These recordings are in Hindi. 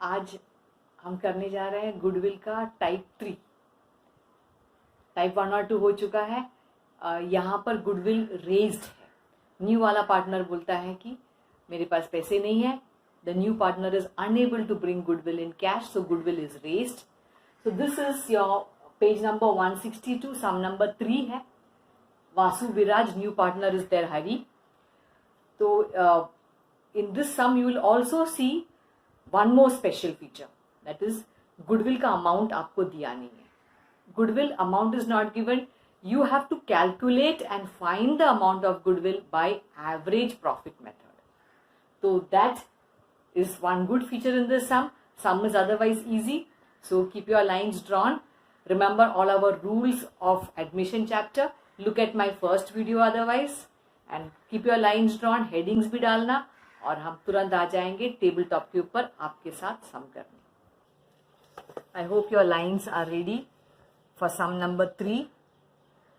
आज हम करने जा रहे हैं गुडविल का टाइप 3। टाइप 1 और 2 हो चुका है। यहाँ पर गुडविल रेज्ड है। न्यू वाला पार्टनर बोलता है कि मेरे पास पैसे नहीं है। The new partner is unable to bring goodwill in cash, so goodwill is raised. So this is your page number 162, sum number 3 है। Vasu Viraj, new partner is there Hari. तो in this sum you will also see one more special feature, that is goodwill का amount आपको दिया नहीं है। Goodwill amount is not given. You have to calculate and find the amount of goodwill by average profit method. So that is one good feature in this sum. Sum is otherwise easy, so keep your lines drawn. Remember all our rules of admission chapter. Look at my first video otherwise, and keep your lines drawn. Headings भी डालना, और हम तुरंत आ जाएंगे टेबल टॉप के ऊपर आपके साथ सम करने। I hope your lines are ready for sum number 3।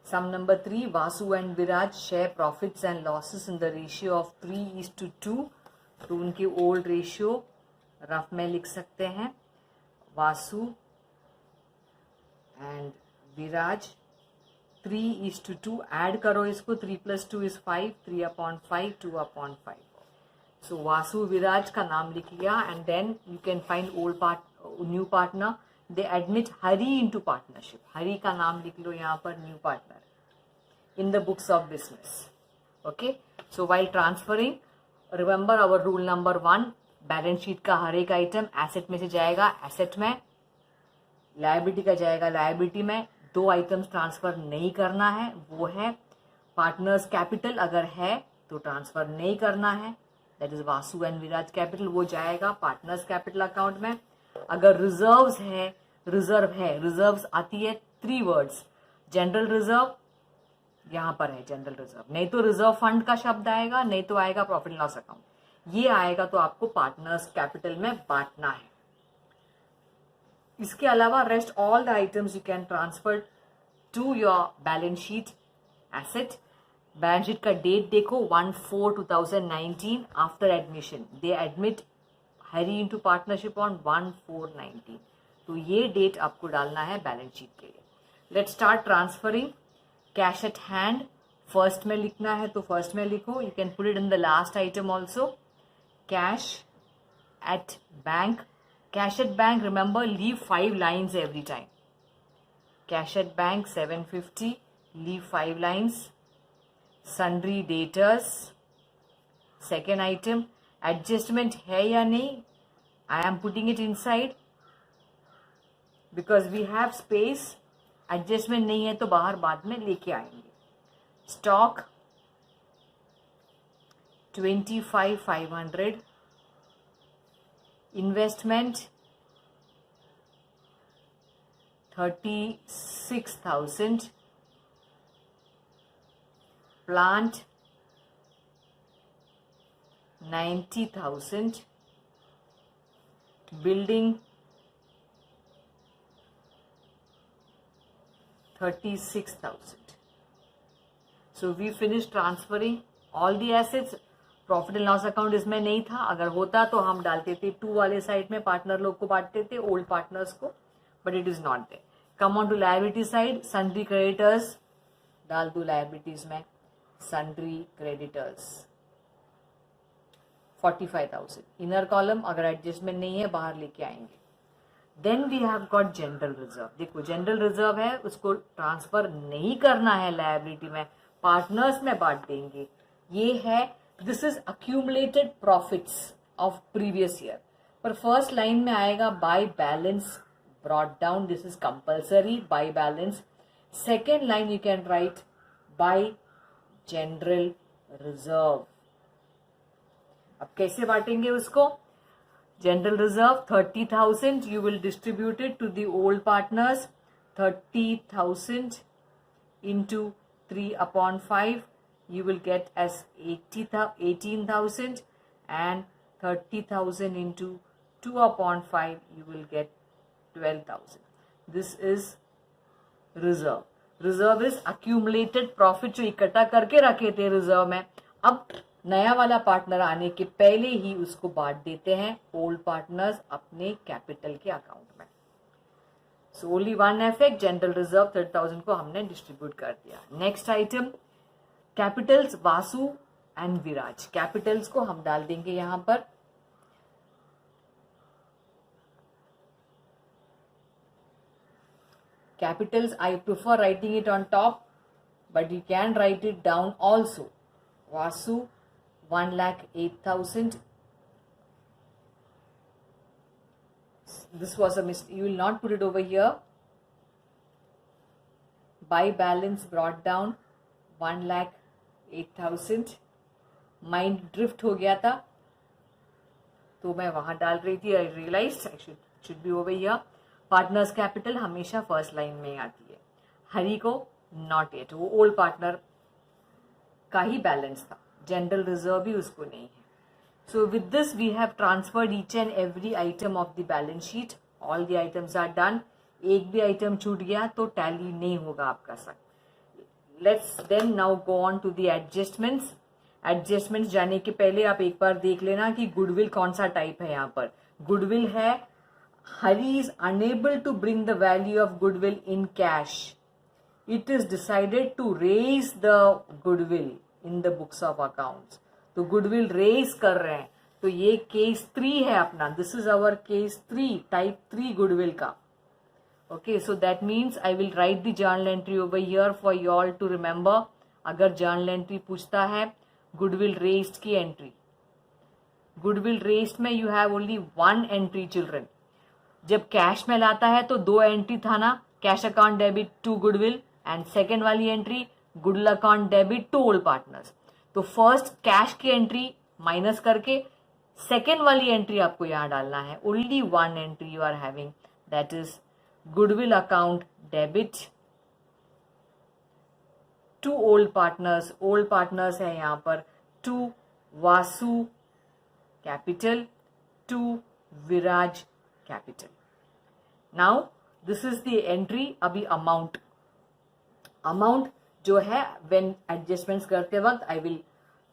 Sum number 3, Vasu and Viraj share profits and losses in the ratio of 3:2। तो उनके ओल्ड रेशियो रफ में लिख सकते हैं। वासु एंड विराज 3:2, ऐड करो इसको, 3 + 2 is 5, 3/5, 2/5। So Vasu Viraj का नाम लिख लिया, and then you can find new partner. They admit Hari into partnership. Hari का नाम लिख लो यहाँ पर, new partner in the books of business. Okay. So while transferring, remember our rule number 1. Balance sheet का हर एक आइटम एसेट में से जाएगा एसेट में, लायबिलिटी का जाएगा लायबिलिटी में। 2 आइटम्स ट्रांसफर नहीं करना है, वो है पार्टनर्स कैपिटल अगर है तो ट्रांसफर नहीं करना है, that is Vasu and Viraj capital, वो जाएगा पार्टनर्स कैपिटल अकाउंट में। अगर रिजर्व्स है, रिजर्व्स आती है 3 वर्ड्स, जनरल रिजर्व, यहां पर है जनरल रिजर्व, नहीं तो रिजर्व फंड का शब्द आएगा, नहीं तो आएगा प्रॉफिट एंड लॉस अकाउंट। ये आएगा तो आपको पार्टनर्स कैपिटल में बांटना है। इसके अलावा rest all the items you can transfer to your balance sheet asset. Balance sheet का डेट देखो, 1/4/2019 after admission. They admit Hari into partnership on 1/4/19। तो ये डेट आपको डालना है बैलेंस शीट के लिए। Let's start transferring. Cash at hand first में लिखना है तो फर्स्ट में लिखो, you can put it in the last item also. Cash at bank, cash at bank remember leave 5 lines every time. Cash at bank 750, leave 5 lines. Sundry debtors, second item, adjustment है या नहीं, I am putting it inside because we have space. Adjustment नहीं है तो बाहर बाद में लेके आएंगे। Stock 25,500, investment 36,000, plant 90,000, building 36,000. So we finished transferring all the assets. Profit and loss account इसमें नहीं था, अगर होता तो हम डालते थे 2 वाले साइड में, पार्टनर लोग को बांटते थे, ओल्ड पार्टनर्स को, but it is not there. Come on to liability side, sundry creditors डाल दो लायबिलिटीज में, सन्ड्री क्रेडिटर्स 45,000। इनर कॉलम अगर एडजस्टमेंट नहीं है बाहर लेके आएंगे। Then we have got general reserve. देखो जनरल रिजर्व है, उसको ट्रांसफर नहीं करना है लायबिलिटी में, पार्टनर्स में बांट देंगे। ये है, this is accumulated profits of previous year. पर फर्स्ट लाइन में आएगा by balance brought down, this is compulsory by balance. Second line you can right bye general reserve. अब कैसे बांटेंगे उसको? General reserve 30,000 you will distribute it to the old partners. 30,000 into 3/5 you will get as 18,000, and 30,000 into 2/5 you will get 12,000. This is reserve. Reserve is accumulated profit जो इकट्ठा करके रखे थे रिजर्व में, अब नया वाला पार्टनर आने के पहले ही उसको बांट देते हैं ओल्ड पार्टनर्स अपने कैपिटल के अकाउंट में। So only one effect, general reserve 30,000 को हमने डिस्ट्रीब्यूट कर दिया। Next item Capitals Vasu and Viraj. Capitals को हम डाल देंगे यहां पर, capitals I prefer writing it on top, but you can write it down also. Vasu 1,08,000. This was a mistake. You will not put it over here. By balance brought down 1,08,000. Mind drift हो गया था तो मैं वहां डाल रही थी। I realized I should be over here. Partners capital हमेशा फर्स्ट लाइन में आती है। हरी को नॉट येट, वो ओल्ड पार्टनर का ही बैलेंस था, जनरल रिजर्व भी उसको नहीं है। So with this we have transferred each and every item of the balance sheet. All the items are done. एक भी आइटम छूट गया तो टैली नहीं होगा आपका sir. Let's then now go on to the adjustments. Adjustments जाने के पहले आप एक बार देख लेना कि गुडविल कौन सा टाइप है। यहाँ पर गुडविल है Hari is unable to bring the value of goodwill in cash. It is decided to raise the goodwill in the books of accounts. तो goodwill raise कर रहे हैं, तो ये केस 3 है अपना। This is our case 3, type 3 goodwill का। Okay, so that means I will write the journal entry over here for you all to remember. अगर journal entry पूछता है goodwill raised की entry, goodwill raised में you have only one entry children. जब कैश में लाता है तो 2 एंट्री था ना, cash account debit to goodwill and second वाली entry goodwill account debit to old partners. तो फर्स्ट कैश की एंट्री माइनस करके सेकेंड वाली एंट्री आपको यहां डालना है। Only one entry you are having, that is goodwill account debit to old partners. Old partners है यहां पर to Vasu capital to Viraj capital. Now this is the entry. अभी अमाउंट जो है व्हेन एडजस्टमेंट्स करते वक्त I will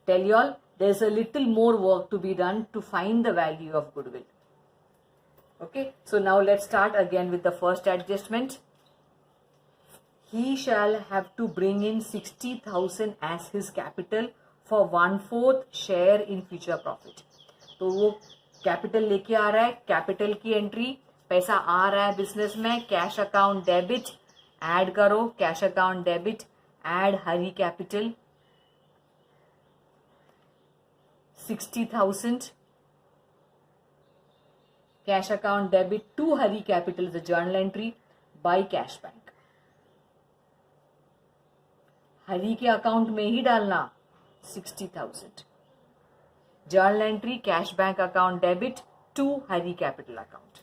tell you all there is a little more work to be done to find the value of goodwill. Okay, so now let's start again with the first adjustment. He shall have to bring in 60,000 as his capital for 1/4 share in future profit. तो वो कैपिटल लेके आ रहा है, कैपिटल की एंट्री, पैसा आ रहा है बिजनेस में, कैश अकाउंट डेबिट, ऐड करो cash account debit, add Hari capital 60,000, cash account debit to Hari capital the journal entry by cash bank. Hari के अकाउंट में ही डालना 60,000, journal entry cash bank account debit to Hari capital account.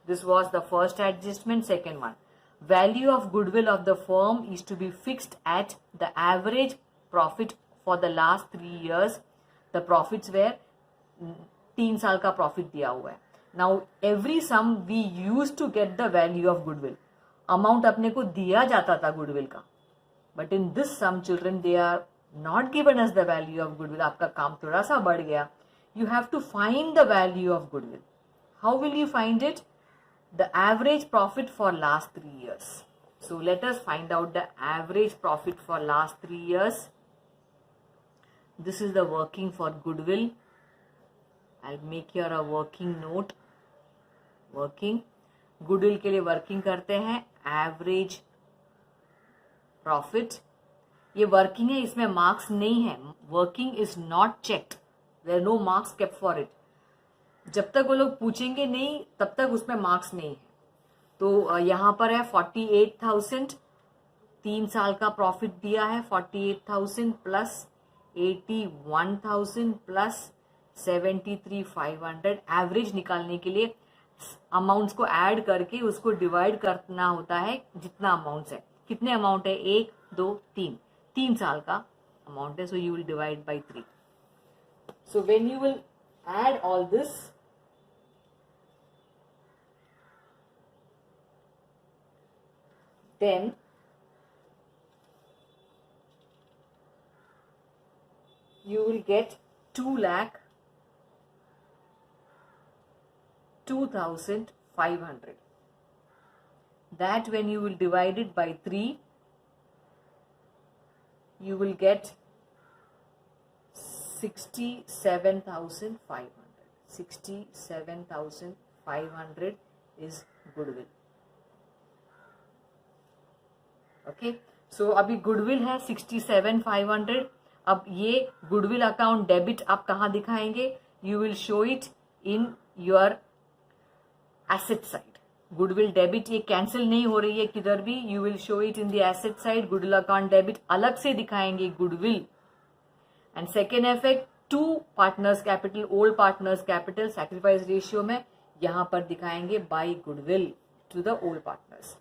This was the first adjustment. Second one, value of goodwill of the firm is to be fixed at the average profit for the last 3 years. The profits were 3 साल का प्रॉफिट दिया हुआ है। Now every sum we used to get the value of goodwill. Amount अपने को दिया जाता था गुडविल का, but in this sum children they are not given us the value of goodwill. आपका काम थोड़ा सा बढ़ गया। You have to find the value of goodwill. How will you find it? The average profit for last 3 years. So let us find out the average profit for last 3 years. This is the working for goodwill. I'll make here a working note. Working. Goodwill के लिए working करते हैं average profit. ये वर्किंग है, इसमें मार्क्स नहीं है। Working is not checked, there no marks kept for it. जब तक वो लोग पूछेंगे नहीं तब तक उसमें मार्क्स नहीं है। तो यहां पर है 48,000, 3 साल का प्रॉफिट दिया है। 48,000 प्लस 81,000 प्लस 73,500। एवरेज निकालने के लिए अमाउंट्स को ऐड करके उसको डिवाइड करना होता है जितना अमाउंट्स है। कितने अमाउंट है? 1 2 3, 3 साल का अमाउंट है। So you will divide by 3। So when you will add all this, then you will get 2,02,500. That when you will divide it by 3, you will get 67,500. 67,500 is goodwill. Okay, सो अभी गुडविल है 67,500. अब ये गुडविल अकाउंट डेबिट आप कहाँ दिखाएंगे? You will show it in your asset side. Goodwill debit ये कैंसिल नहीं हो रही है किधर भी. You will show it in the asset side. Goodwill account debit अलग से दिखाएंगे goodwill. And second effect, 2 partners capital, old partners capital sacrifice ratio में यहां पर दिखाएंगे by goodwill to the old partners.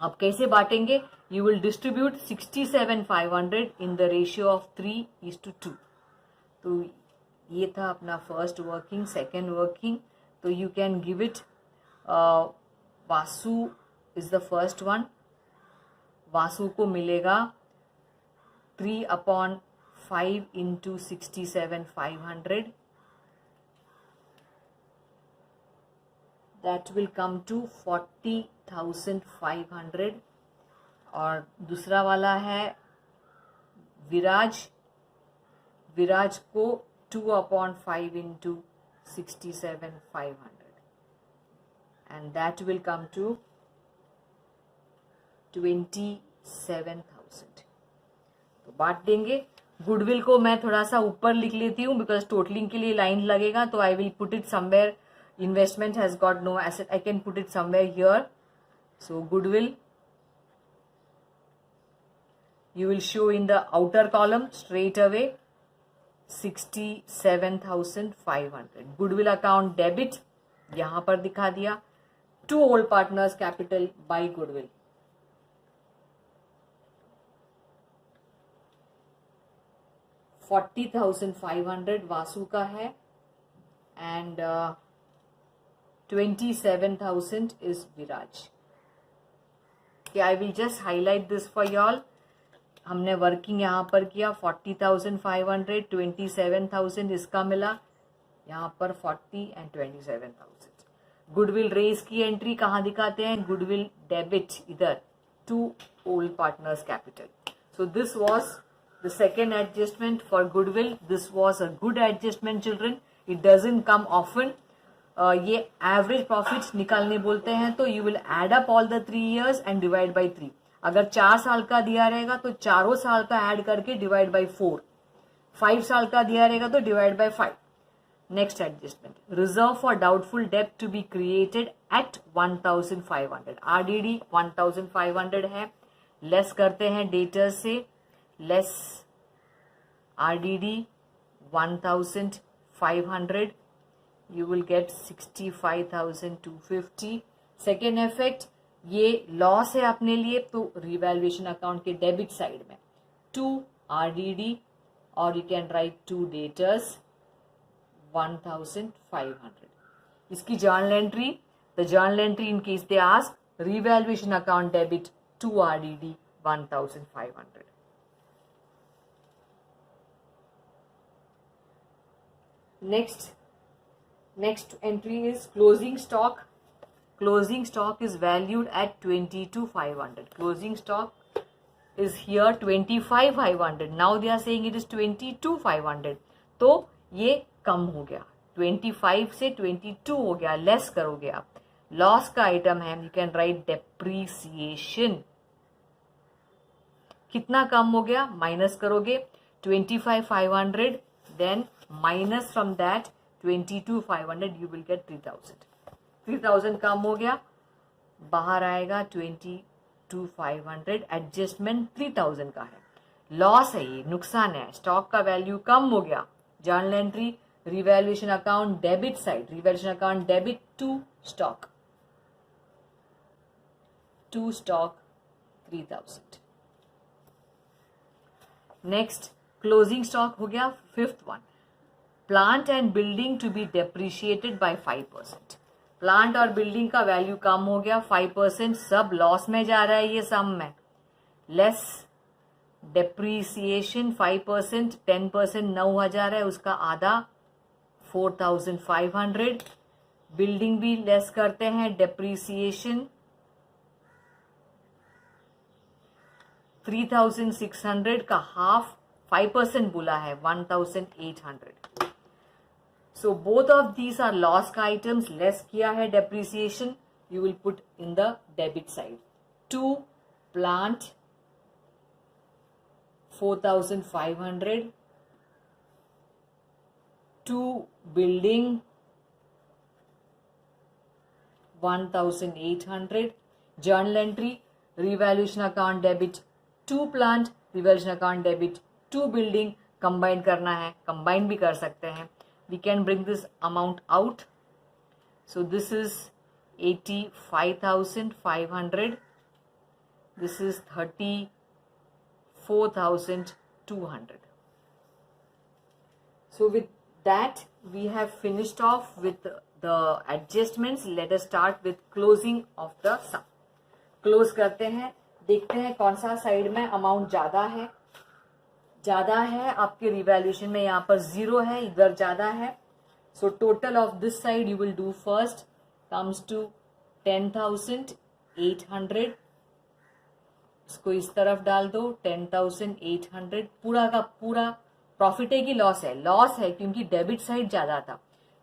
अब कैसे बांटेंगे? You will distribute 67,500 in the ratio of 3:2. तो ये था अपना फर्स्ट वर्किंग. सेकेंड वर्किंग, तो you can give it, Vasu is the first one. Vasu को मिलेगा 3/5 into 67,500. That will come to 40,500. और दूसरा वाला है विराज. विराज को 2/5 into 67,500. And that will come to 27,000. तो बांट देंगे. गुडविल को मैं थोड़ा सा ऊपर लिख लेती हूँ बिकॉज टोटलिंग के लिए लाइन लगेगा. तो I will put it somewhere. Investment has got no asset. I can put it somewhere here. So goodwill you will show in the outer column straight away 67,500. Goodwill account debit यहां पर दिखा दिया. 2 old partners capital by goodwill. $40,500 Vasu का है and 27,000 is Viraj. Okay, I will just highlight this for y'all. हमने वर्किंग यहाँ पर किया. 40,500, 27,000 इसका मिला. यहाँ पर 40 and 27,000. गुडविल रेज की एंट्री कहाँ दिखाते हैं? गुडविल डेबिट इधर 2 old partners capital. So this was the second adjustment for goodwill. This was a good adjustment children. It doesn't come often. ये एवरेज प्रॉफिट निकालने बोलते हैं. तो you will add up all the 3 years and divide by 3. अगर 4 साल का दिया रहेगा तो चारों साल का ऐड करके डिवाइड बाई 4. 5 साल का दिया रहेगा तो divide by 5. Next adjustment, reserve for doubtful डेब्ट to be created at 1,500. RDD 1,500 है. लेस करते हैं डेटर्स से. Less RDD 1,500. You will get 65,250. Second effect, ये लॉस है अपने लिए तो रिवैल्यूएशन अकाउंट के डेबिट साइड में 2 आरडीडी और यू कैन राइट 2 डेटर्स 1,500. इसकी journal entry, the journal entry in case they ask, revaluation account debit 2 RDD 1,500. Next entry is closing stock. Closing stock is valued at 22,500. Closing stock is here 25,500. Now they are saying it is 22,500. तो ये कम हो गया. 25 से 22 हो गया. लेस करोगे आप. लॉस का आइटम है. You can write depreciation. कितना कम हो गया? माइनस करोगे 25,500. Then minus from that 22,500 you will get 3,000. 3,000 कम हो गया. बाहर आएगा 22,500. एडजस्टमेंट 3,000 का है. लॉस है, ये नुकसान है. स्टॉक का वैल्यू कम हो गया. Journal entry, revaluation account debit side. Revaluation account debit to stock 3,000. Next closing stock हो गया. Fifth one, plant and building to be depreciated by 5%. Plant और बिल्डिंग का वैल्यू कम हो गया 5%. सब लॉस में जा रहा है ये सम में. लेस डेप्रीसिएशन 5%, 10% 9,000 है, उसका आधा 4,500. बिल्डिंग भी लेस करते हैं, डेप्रीसिएशन 3,600 का हाफ 5% बोला है 1,800. So both of these are loss का items, less किया है depreciation, you will put in the debit side. 2 plant 4,500, 2 building 1,800, journal entry revaluation account debit 2 plant, revaluation account debit 2 building. combine करना है, combine भी कर सकते हैं. We can bring this amount out. So this is 85,500. This is 34,200. So with that, we have finished off with the adjustments. Let us start with closing of the sum. Close करते हैं, देखते हैं कौन सा साइड में अमाउंट ज्यादा है. ज्यादा है आपके रिवैल्यूएशन में, यहाँ पर 0 है, इधर ज्यादा है. So total of this side you will do first comes to 10,800. इसको इस तरफ डाल दो 10,800. पूरा का पूरा प्रॉफिट है कि लॉस है? लॉस है, क्योंकि डेबिट साइड ज्यादा था.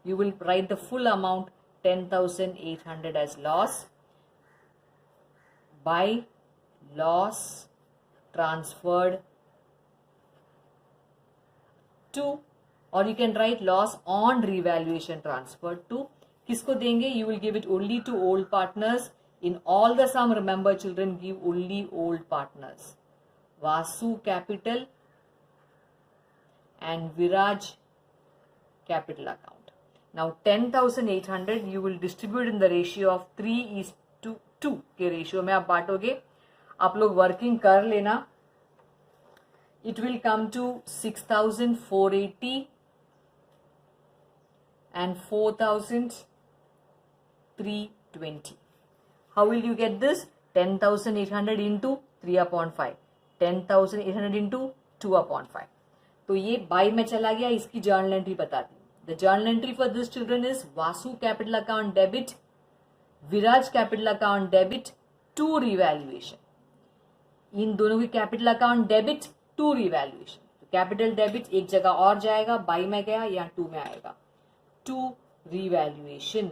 You will write the full amount 10,800 as loss. By loss transferred to, or you can write loss on revaluation transferred to. किसको देंगे? You will give it only to old partners. In all the sum, remember children, give only old partners. Vasu capital and Viraj capital account. Now 10,800 you will distribute in the ratio of 3:2 के रेशियो में आप बांटोगे. आप लोग वर्किंग कर लेना. It will come to 6,480 and 4,320. How will you get this? 10,800 into 3/5. 10,800 into 2/5. तो ये बाई में चला गया. इसकी जर्नल एंट्री बता दी. The journal entry for this children is Vasu capital account debit, Viraj capital account debit to revaluation. इन दोनों की capital account debit to revaluation. तो कैपिटल डेबिट एक जगह और जाएगा, बाई में गया या 2 में आएगा. To revaluation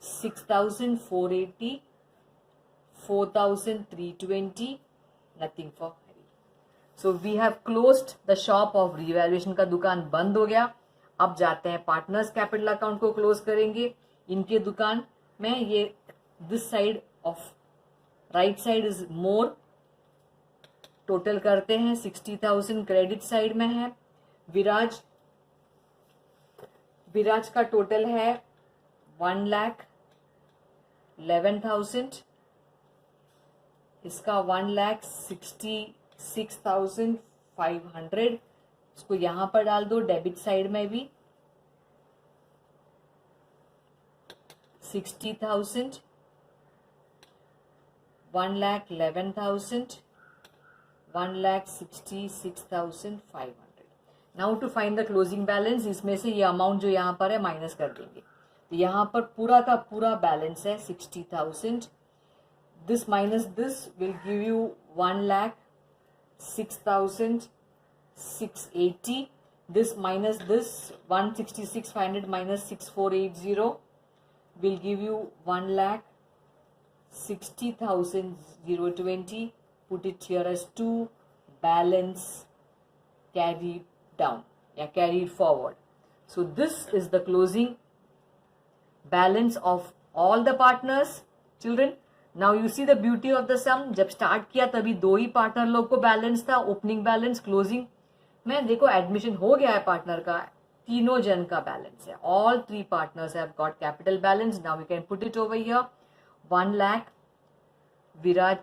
6,480, 4,320, nothing for Hari. So we have closed the shop of revaluation. का दुकान बंद हो गया. अब जाते हैं पार्टनर्स कैपिटल अकाउंट को क्लोज करेंगे. इनके दुकान में ये this side of right side is more. Total करते हैं 60,000 क्रेडिट साइड में है. विराज का टोटल है 1,11,000. इसका 1,66,500. इसको यहां पर डाल दो. डेबिट साइड में भी 60,000, 1,11,000, 1,66,500. Now to find the closing balance. इसमें से ये अमाउंट जो यहाँ पर है माइनस कर देंगे. तो यहाँ पर पूरा का पूरा बैलेंस है 60,000. This minus this will give you 1,06,680. This minus this 166,500 minus 6,480 will give you 1,60,020. Put it here as 2. Balance carried down, carried forward. So this is the closing balance of all the partners. Children, now you see the beauty of the sum. जब स्टार्ट किया तभी 2 ही पार्टनर लोग को बैलेंस था, ओपनिंग बैलेंस, क्लोजिंग में देखो एडमिशन हो गया है पार्टनर का. तीनों जन का बैलेंस है. All 3 partners have got capital balance. Now we can put it over here. 1 lakh विराज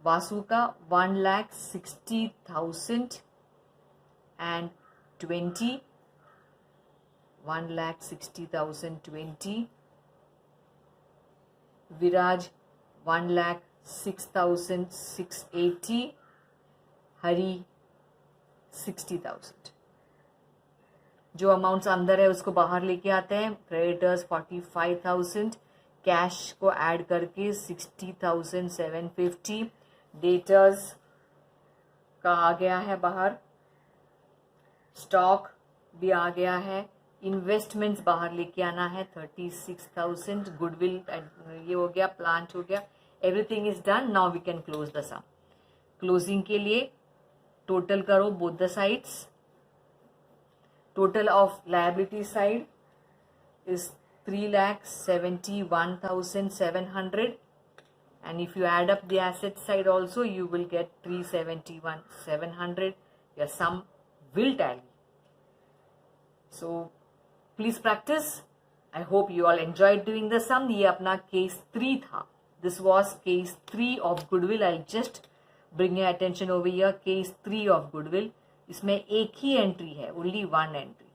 वासु का 1,60,020, 1,60,020. विराज 6,680, हरी 60,000। जो अमाउंट्स अंदर है उसको बाहर लेके आते हैं। क्रेडिटर्स 45,000, कैश को ऐड करके 60,750, डेटर्स का आ गया है बाहर, स्टॉक भी आ गया है, इन्वेस्टमेंट्स बाहर लेके आना है 36,000, गुडविल ये हो गया, प्लांट हो गया, everything is done. Now we can close the sum. Closing के लिए टोटल करो both the sides. Total of liability side is 3,71,700, and if you add up the asset side also you will get 371,700. Your sum will tally. So please practice. I hope you all enjoyed doing the sum. ये अपना case 3 था. This was case 3 of goodwill. I'll just bring your attention over here. Case 3 of goodwill. इसमें एक ही एंट्री है, only one entry.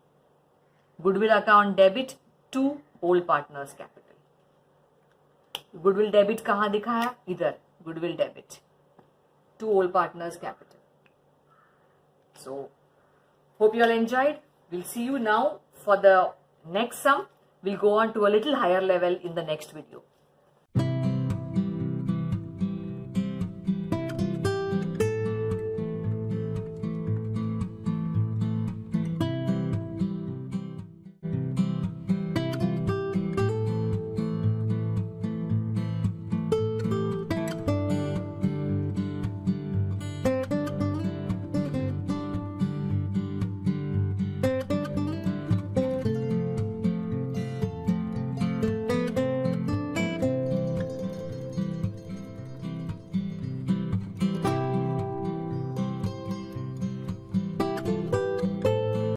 Goodwill account debit to old partners capital. Goodwill debit कहाँ दिखाया? इधर goodwill debit to old partners capital. So hope you all enjoyed. We'll see you now for the next sum. We'll go on to a little higher level in the next video.